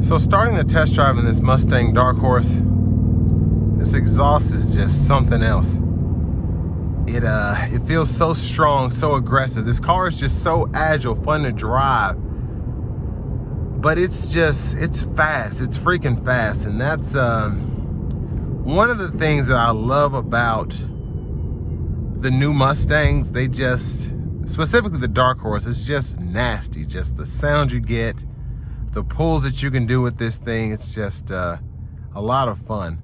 So starting the test drive in this Mustang Dark Horse, this exhaust is just something else. It feels so strong, so aggressive. This car is just so agile, fun to drive. But it's fast, it's freaking fast. And that's one of the things that I love about the new Mustangs. They just, specifically the Dark Horse, it's just nasty. Just the sound you get, the pulls that you can do with this thing, it's just a lot of fun.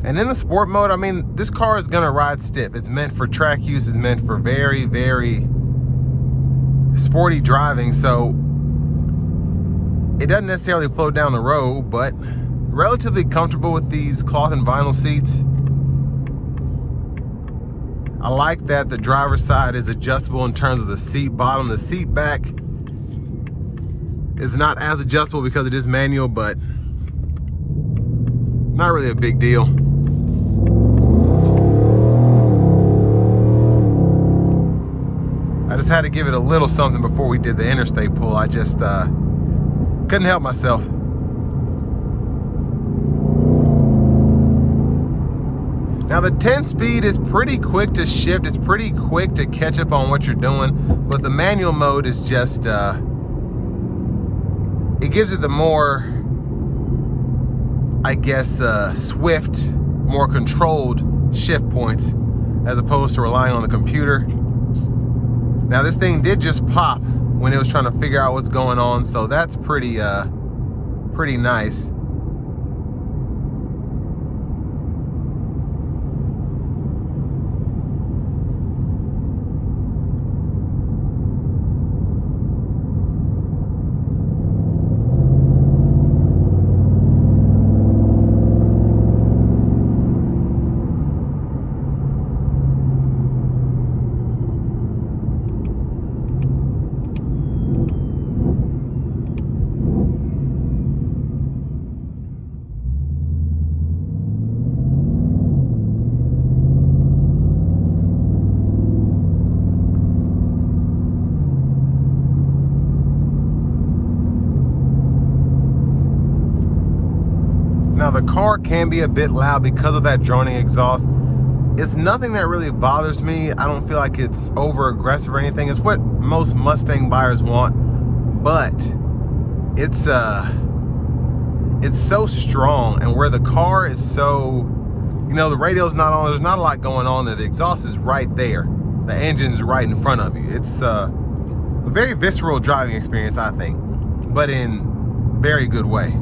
And in the sport mode, I mean, this car is gonna ride stiff. It's meant for track use, it's meant for very, very sporty driving, so it doesn't necessarily float down the road, but relatively comfortable with these cloth and vinyl seats. I like that the driver's side is adjustable in terms of the seat bottom. The seat back is not as adjustable because it is manual, but not really a big deal. I just had to give it a little something before we did the interstate pull. I just couldn't help myself. Now the 10-speed is pretty quick to shift. It's pretty quick to catch up on what you're doing. But the manual mode is just, it gives it the more, I guess, swift, more controlled shift points as opposed to relying on the computer. Now this thing did just pop when it was trying to figure out what's going on, so that's pretty nice. Now the car can be a bit loud because of that droning exhaust. It's nothing that really bothers me. I don't feel like it's over aggressive or anything. It's what most Mustang buyers want, but it's so strong, and where the car is so, you know, the radio's not on, there's not a lot going on there. The exhaust is right there. The engine's right in front of you. It's a very visceral driving experience, I think, but in a very good way.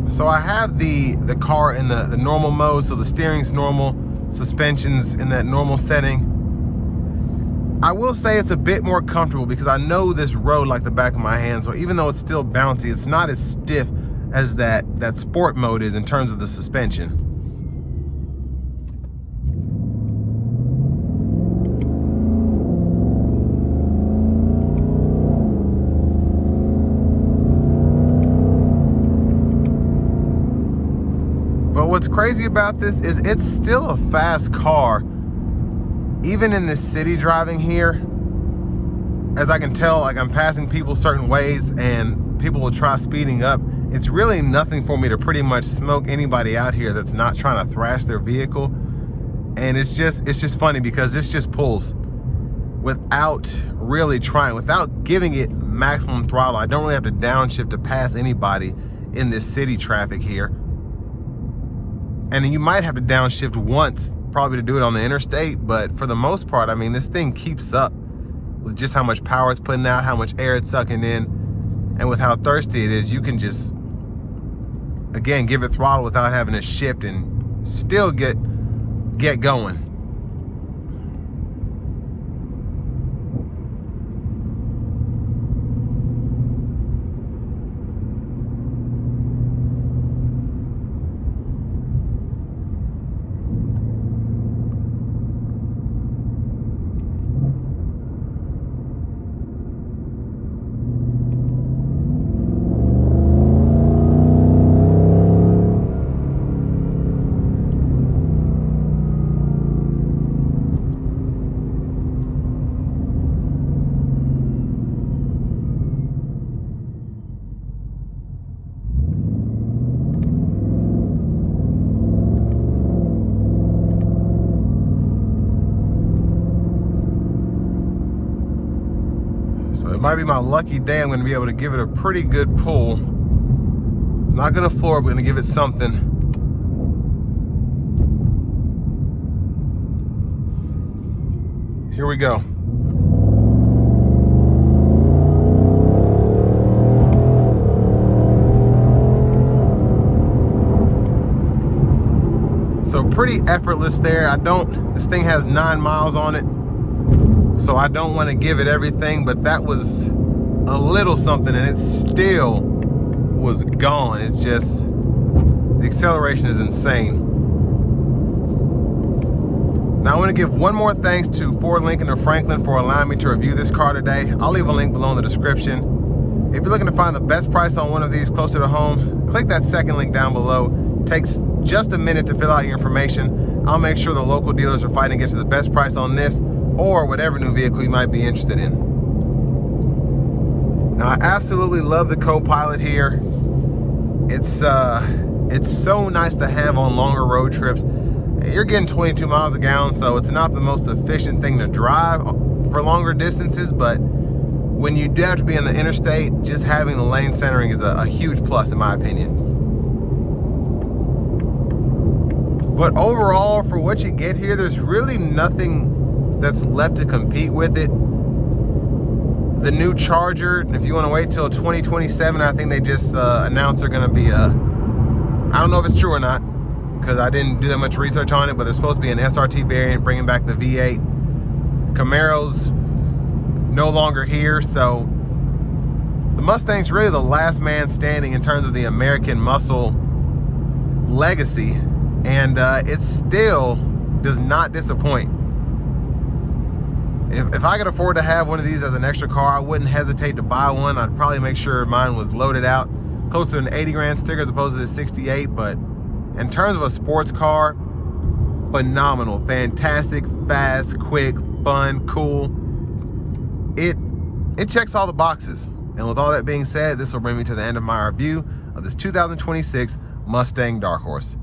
So I have the car in the normal mode, so the steering's normal, suspension's in that normal setting. I will say it's a bit more comfortable because I know this road like the back of my hand, so even though it's still bouncy, it's not as stiff as that sport mode is in terms of the suspension. But what's crazy about this is it's still a fast car, even in this city driving here. As I can tell, like I'm passing people certain ways and people will try speeding up. It's really nothing for me to pretty much smoke anybody out here that's not trying to thrash their vehicle. And it's just funny because this just pulls. without really trying, without giving it maximum throttle. I don't really have to downshift to pass anybody in this city traffic here. And you might have to downshift once probably to do it on the interstate, but for the most part, I mean, this thing keeps up with just how much power it's putting out, how much air it's sucking in, and with how thirsty it is. You can just, again, give it throttle without having to shift and still get going. So it might be my lucky day. I'm going to be able to give it a pretty good pull. I'm not going to floor, but I'm going to give it something. Here we go. So pretty effortless there. This thing has 9 miles on it. So I don't want to give it everything, but that was a little something, and it still was gone. It's just, the acceleration is insane. Now I want to give one more thanks to Ford Lincoln of Franklin for allowing me to review this car today. I'll leave a link below in the description. If you're looking to find the best price on one of these closer to home, click that second link down below. It takes just a minute to fill out your information. I'll make sure the local dealers are fighting to get you the best price on this or whatever new vehicle you might be interested in. Now I absolutely love the co-pilot here. It's so nice to have on longer road trips. You're getting 22 miles a gallon, so it's not the most efficient thing to drive for longer distances, but when you do have to be in the interstate, just having the lane centering is a huge plus in my opinion. But overall, for what you get here, there's really nothing that's left to compete with it. The new Charger, if you want to wait till 2027, I think they just announced they're going to be I don't know if it's true or not, because I didn't do that much research on it, but there's supposed to be an SRT variant bringing back the V8. Camaro's no longer here, so the Mustang's really the last man standing in terms of the American muscle legacy, and it still does not disappoint. If I could afford to have one of these as an extra car, I wouldn't hesitate to buy one. I'd probably make sure mine was loaded out close to an 80 grand sticker as opposed to the 68. But in terms of a sports car, phenomenal, fantastic, fast, quick, fun, cool. It checks all the boxes. And with all that being said, this will bring me to the end of my review of this 2026 Mustang Dark Horse.